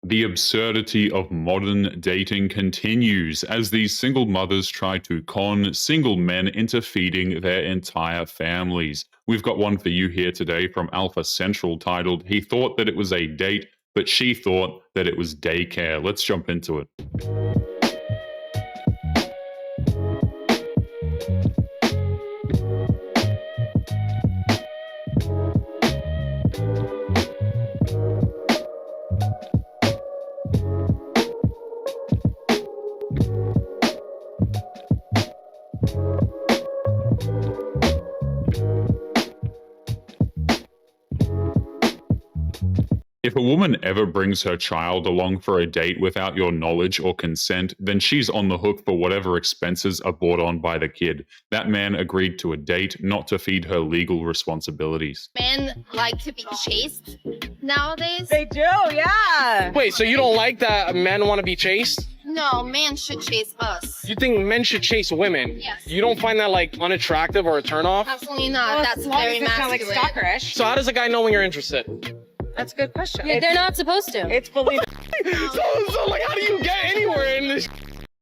The absurdity of modern dating continues as these single mothers try to con single men into feeding their entire families. We've got one for you here today from Alpha Central titled, "He Thought That It Was a Date, but She Thought That It Was Daycare." Let's jump into it. If a woman ever brings her child along for a date without your knowledge or consent, then she's on the hook for whatever expenses are brought on by the kid. That man agreed to a date, not to feed her legal responsibilities. Men like to be chased nowadays. They do, yeah. Wait, so you don't like that men want to be chased? No, men should chase us. You think men should chase women? Yes. You don't find that like unattractive or a turnoff? Absolutely not. That's very Like masculine. stalkerish. So how does a guy know when you're interested? That's a good question. Yeah, they're not supposed to. It's believable. So like how do you get anywhere in this?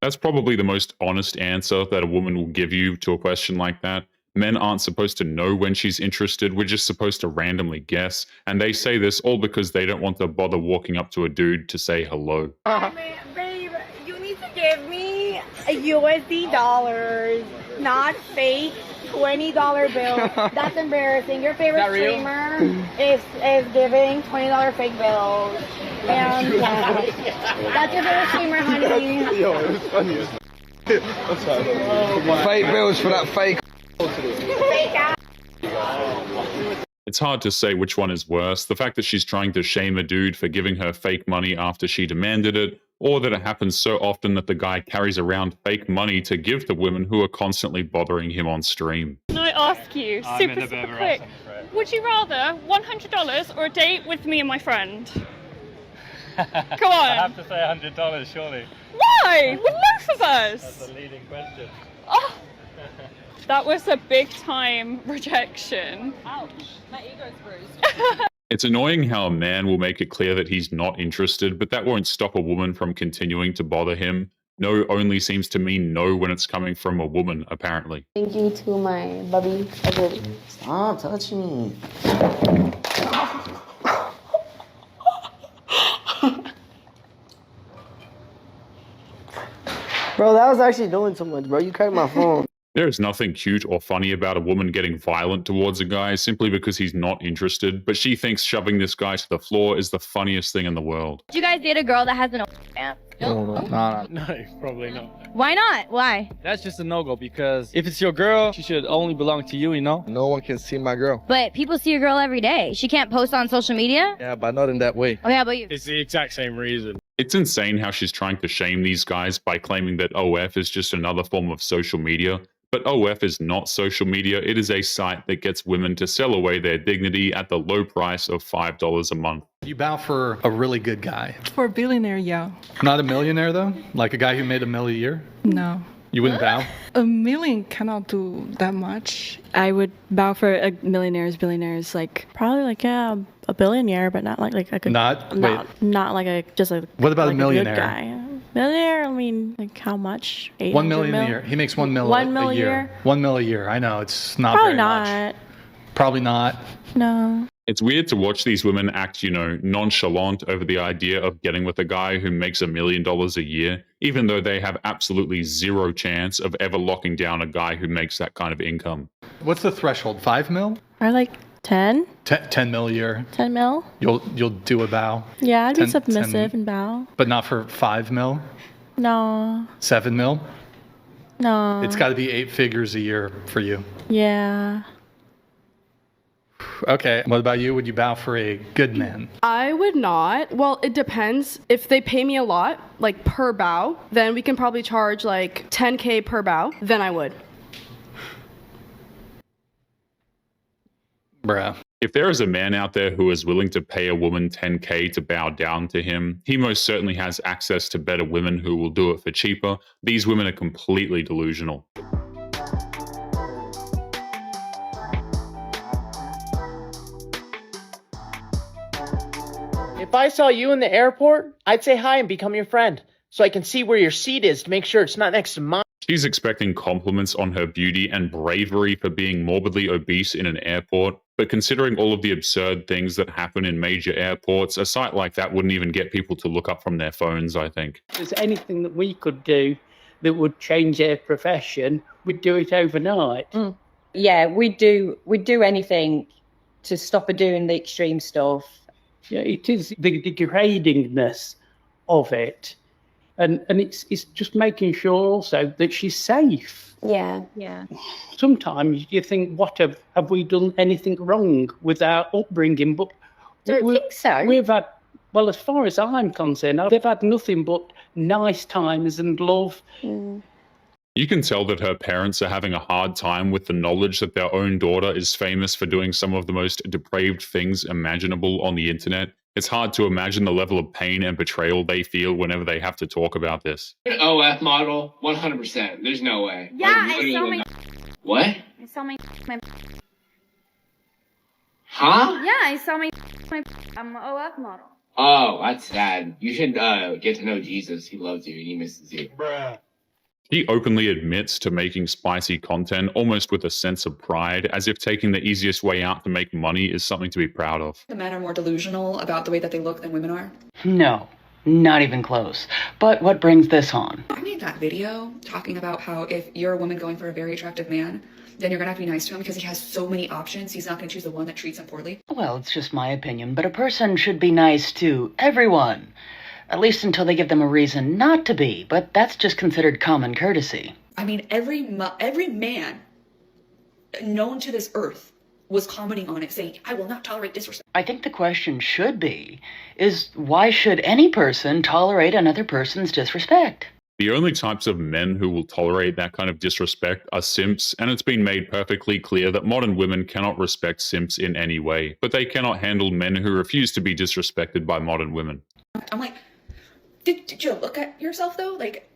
That's probably the most honest answer that a woman will give you to a question like that. Men aren't supposed to know when she's interested. We're just supposed to randomly guess. And they say this all because they don't want to bother walking up to a dude to say hello. Babe, you need to give me a USD dollars, not fake $20 bill. That's embarrassing. Your favorite Is that real? streamer is giving $20 fake bills. And that's your favorite streamer, honey. Yo, it was funny as fake bills for that fake. Fake ass. It's hard to say which one is worse, the fact that she's trying to shame a dude for giving her fake money after she demanded it, or that it happens so often that the guy carries around fake money to give to women who are constantly bothering him on stream. Can I ask you, super quick, would you rather $100 or a date with me and my friend? Come on. I have to say $100, surely. Why? With both of us? That's a leading question. Oh, that was a big time rejection. Ouch. My ego's bruised. It's annoying how a man will make it clear that he's not interested, but that won't stop a woman from continuing to bother him. No only seems to mean no when it's coming from a woman, apparently. Thank you to my bubby. Stop touching me. Bro, that was actually doing too much, bro. You cracked my phone. There is nothing cute or funny about a woman getting violent towards a guy simply because he's not interested, but she thinks shoving this guy to the floor is the funniest thing in the world. Did you guys date a girl that has an OnlyFans? Nah. No, probably not. Why not? Why? That's just a no-go because if it's your girl, she should only belong to you, you know? No one can see my girl. But people see your girl every day. She can't post on social media? Yeah, but not in that way. Oh, yeah, but you. It's the exact same reason. It's insane how she's trying to shame these guys by claiming that OF is just another form of social media. But OF is not social media. It is a site that gets women to sell away their dignity at the low price of $5 a month. You bow for a really good guy. For a billionaire, yeah. Not a millionaire, though? Like a guy who made $1 million a year? No. You wouldn't bow? A million cannot do that much. I would bow for a billionaires, like probably like a billionaire, but not like a good. Not Not like a just a. What about like a millionaire? A good guy. Millionaire. I mean, like how much? 1 million a year. He makes 1 million 1 mil a year. 1 mil a year. I know it's not Probably very not. much. Probably not. No. It's weird to watch these women act, nonchalant over the idea of getting with a guy who makes $1 million a year, even though they have absolutely zero chance of ever locking down a guy who makes that kind of income. What's the threshold? 5 mil? Or like 10. 10 mil a year. 10 mil. You'll do a bow. Yeah, I'd be 10 submissive and bow. But not for 5 mil. No. 7 mil. No. It's got to be 8 figures a year for you. Yeah. Okay. What about you? Would you bow for a good man? I would not. Well, it depends. If they pay me a lot, like per bow, then we can probably charge like 10K per bow. Then I would. Bruh. If there is a man out there who is willing to pay a woman $10K to bow down to him, he most certainly has access to better women who will do it for cheaper. These women are completely delusional. If If I saw you in the airport, I'd say hi and become your friend, so I can see where your seat is to make sure it's not next to mine. She's expecting compliments on her beauty and bravery for being morbidly obese in an airport, but considering all of the absurd things that happen in major airports, a site like that wouldn't even get people to look up from their phones, I think. If there's anything that we could do that would change their profession, we'd do it overnight. Yeah, we'd do anything to stop her doing the extreme stuff. Yeah, it is the degradingness of it. And it's just making sure also that she's safe. Yeah. Sometimes you think, what have we done anything wrong with our upbringing? But Don't think so. We've had, well, as far as I'm concerned, they've had nothing but nice times and love. You can tell that her parents are having a hard time with the knowledge that their own daughter is famous for doing some of the most depraved things imaginable on the internet. It's hard to imagine the level of pain and betrayal they feel whenever they have to talk about this. An OF model, 100%. There's no way. Yeah, I saw my. What? I saw my. Huh? Yeah, I saw my. I'm an OF model. Oh, that's sad. You should get to know Jesus. He loves you and he misses you. Bruh. He openly admits to making spicy content almost with a sense of pride, as if taking the easiest way out to make money is something to be proud of. The men are more delusional about the way that they look than women are? No, not even close. But what brings this on? I made that video talking about how if you're a woman going for a very attractive man, then you're gonna have to be nice to him because he has so many options. He's not gonna choose the one that treats him poorly. Well, it's just my opinion, but a person should be nice to everyone. At least until they give them a reason not to be, but that's just considered common courtesy. I mean, every man known to this earth was commenting on it, saying, I will not tolerate disrespect. I think the question should be, is why should any person tolerate another person's disrespect? The only types of men who will tolerate that kind of disrespect are simps, and it's been made perfectly clear that modern women cannot respect simps in any way, but they cannot handle men who refuse to be disrespected by modern women. I'm like, did you look at yourself though? Like,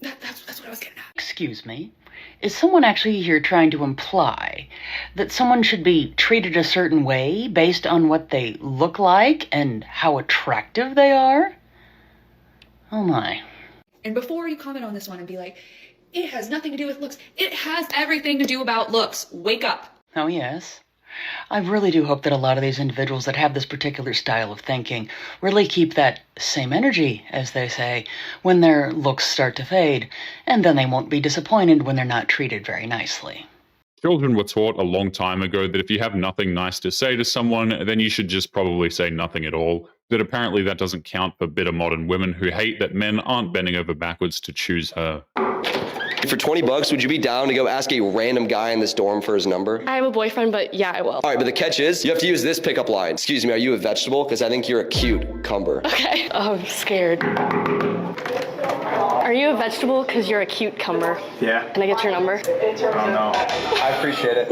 that's what I was getting at. Excuse me? Is someone actually here trying to imply that someone should be treated a certain way based on what they look like and how attractive they are? Oh my. And before you comment on this one and be like, it has nothing to do with looks, it has everything to do about looks. Wake up. Oh yes. I really do hope that a lot of these individuals that have this particular style of thinking really keep that same energy, as they say, when their looks start to fade, and then they won't be disappointed when they're not treated very nicely. Children were taught a long time ago that if you have nothing nice to say to someone, then you should just probably say nothing at all. But apparently that doesn't count for bitter modern women who hate that men aren't bending over backwards to choose her. For 20 bucks, would you be down to go ask a random guy in this dorm for his number? I have a boyfriend, but yeah, I will. All right, but the catch is, you have to use this pickup line. Excuse me, are you a vegetable? Because I think you're a cute cumber. Okay. Oh, I'm scared. Are you a vegetable? Because you're a cute cumber. Yeah. Can I get your number? Oh no. I appreciate it.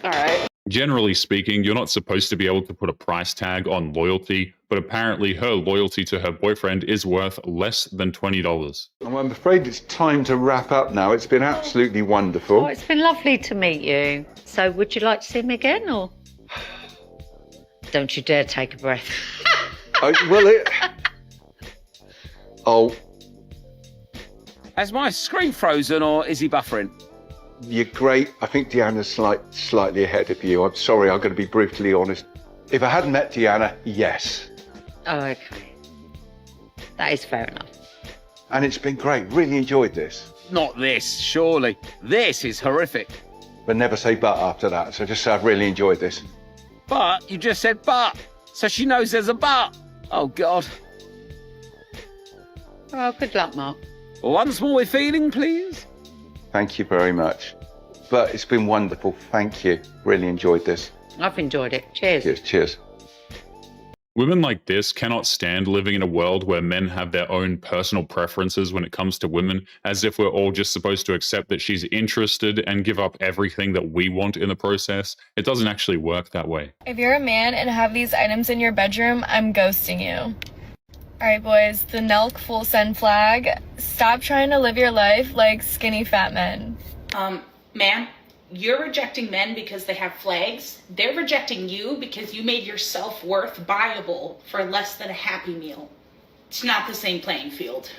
All right. Generally speaking, you're not supposed to be able to put a price tag on loyalty, but apparently her loyalty to her boyfriend is worth less than $20. I'm afraid it's time to wrap up now. It's been absolutely wonderful. Oh, it's been lovely to meet you. So would you like to see me again, or? Don't you dare take a breath. Oh. Has my screen frozen, or is he buffering? You're great. I think Deanna's slightly ahead of you. I'm sorry, I'm going to be brutally honest. If I hadn't met Deanna, yes. Oh, okay. That is fair enough. And it's been great. Really enjoyed this. Not this, surely. This is horrific. But never say but after that. So just say I've really enjoyed this. But you just said but. So she knows there's a but. Oh, God. Oh, good luck, Mark. Once more with feeling, please. Thank you very much. But it's been wonderful. Thank you. Really enjoyed this. I've enjoyed it. Cheers. Cheers. Cheers. Women like this cannot stand living in a world where men have their own personal preferences when it comes to women, as if we're all just supposed to accept that she's interested and give up everything that we want in the process. It doesn't actually work that way. If you're a man and have these items in your bedroom, I'm ghosting you. Alright boys, the Nelk full send flag. Stop trying to live your life like skinny fat men. Man, you're rejecting men because they have flags. They're rejecting you because you made your self-worth buyable for less than a Happy Meal. It's not the same playing field.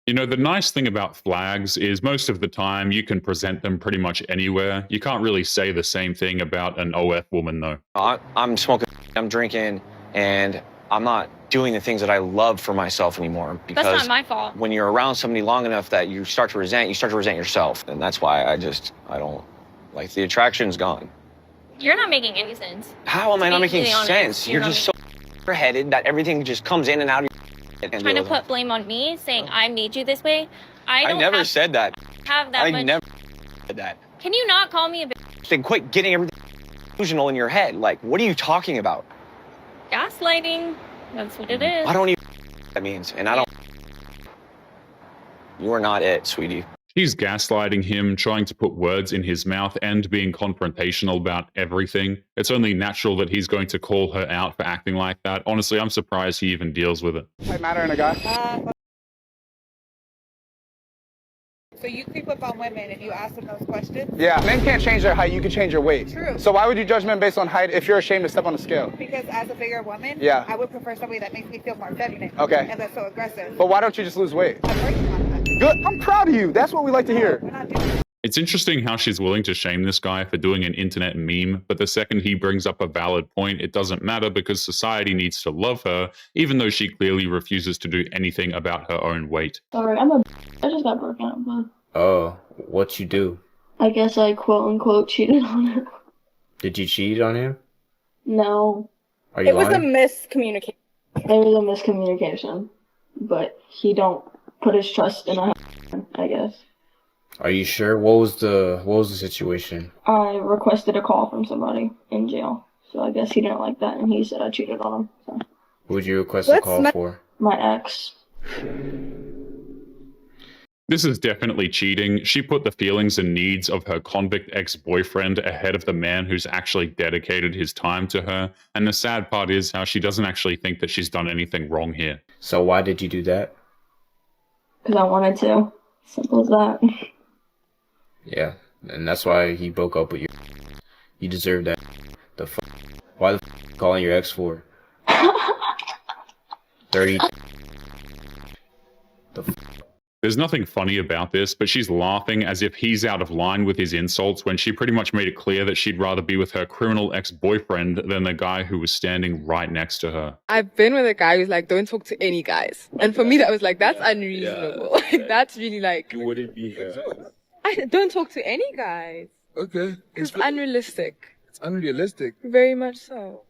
You know, the nice thing about flags is most of the time you can present them pretty much anywhere. You can't really say the same thing about an OF woman, though. I'm smoking, I'm drinking, and I'm not doing the things that I love for myself anymore. Because That's not my fault. when you're around somebody long enough that you start to resent yourself. And that's why I don't, like, the attraction's gone. You're not making any sense. How am I not making Completely honest, sense? You're not just so headed that everything just comes in and out of your trying to put blame on me, saying I made you this way. I never said that. Have that I much. never said that. Can you not call me a bitch? Then quit getting everything delusional in your head. Like, what are you talking about? Gaslighting. That's what it is. I don't even know what that means, and I don't. You are not it, sweetie. She's gaslighting him, trying to put words in his mouth and being confrontational about everything. It's only natural that he's going to call her out for acting like that. Honestly, I'm surprised he even deals with it. Does it matter in a guy? So you creep up on women if you ask them those questions? Yeah, men can't change their height, you can change your weight. True. So why would you judge men based on height if you're ashamed to step on the scale? Because as a bigger woman, Yeah. I would prefer somebody that makes me feel more feminine. Okay. And less so aggressive. But why don't you just lose weight? Good, I'm proud of you. That's what we like to hear. It's interesting how she's willing to shame this guy for doing an internet meme, but the second he brings up a valid point, it doesn't matter because society needs to love her, even though she clearly refuses to do anything about her own weight. Sorry, I just got broken up with. Oh, what you do? I guess I quote unquote cheated on him. Did you cheat on him? No. Are you lying? miscommunication. It was a miscommunication, but he don't put his trust in a I guess. Are you sure? What was the situation? I requested a call from somebody in jail, so I guess he didn't like that, and he said I cheated on him. So. Who would you request a call for? My ex. This is definitely cheating. She put the feelings and needs of her convict ex-boyfriend ahead of the man who's actually dedicated his time to her. And the sad part is how she doesn't actually think that she's done anything wrong here. So why did you do that? Because I wanted to. Simple as that. Yeah, and that's why he broke up with you. You deserve that. Why the calling your ex for? 30. There's nothing funny about this, but she's laughing as if he's out of line with his insults when she pretty much made it clear that she'd rather be with her criminal ex-boyfriend than the guy who was standing right next to her. I've been with a guy who's like, don't talk to any guys. And for me, that was like, that's unreasonable. Like, that's really like, Would it be I don't talk to any guys. Okay. It's unrealistic. It's unrealistic. Very much so.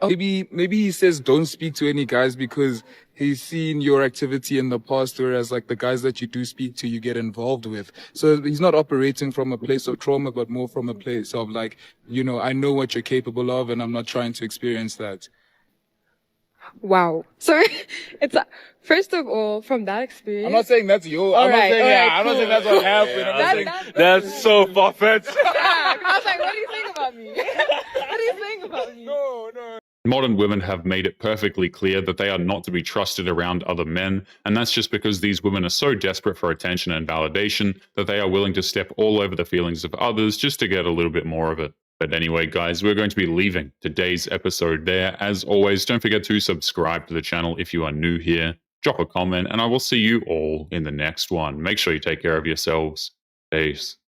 Maybe he says don't speak to any guys because he's seen your activity in the past, whereas like the guys that you do speak to, you get involved with. So he's not operating from a place of trauma, but more from a place of like, you know, I know what you're capable of and I'm not trying to experience that. Wow. So it's first of all, from that experience. I'm not saying that's you. I'm not saying that's what happened. I'm saying that's so far-fetched. Yeah, I was like, what do you think about me? What do you think about me? No. Modern women have made it perfectly clear that they are not to be trusted around other men, and that's just because these women are so desperate for attention and validation that they are willing to step all over the feelings of others just to get a little bit more of it. But anyway, guys, we're going to be leaving today's episode there. As always, don't forget to subscribe to the channel if you are new here. Drop a comment, and I will see you all in the next one. Make sure you take care of yourselves. Peace.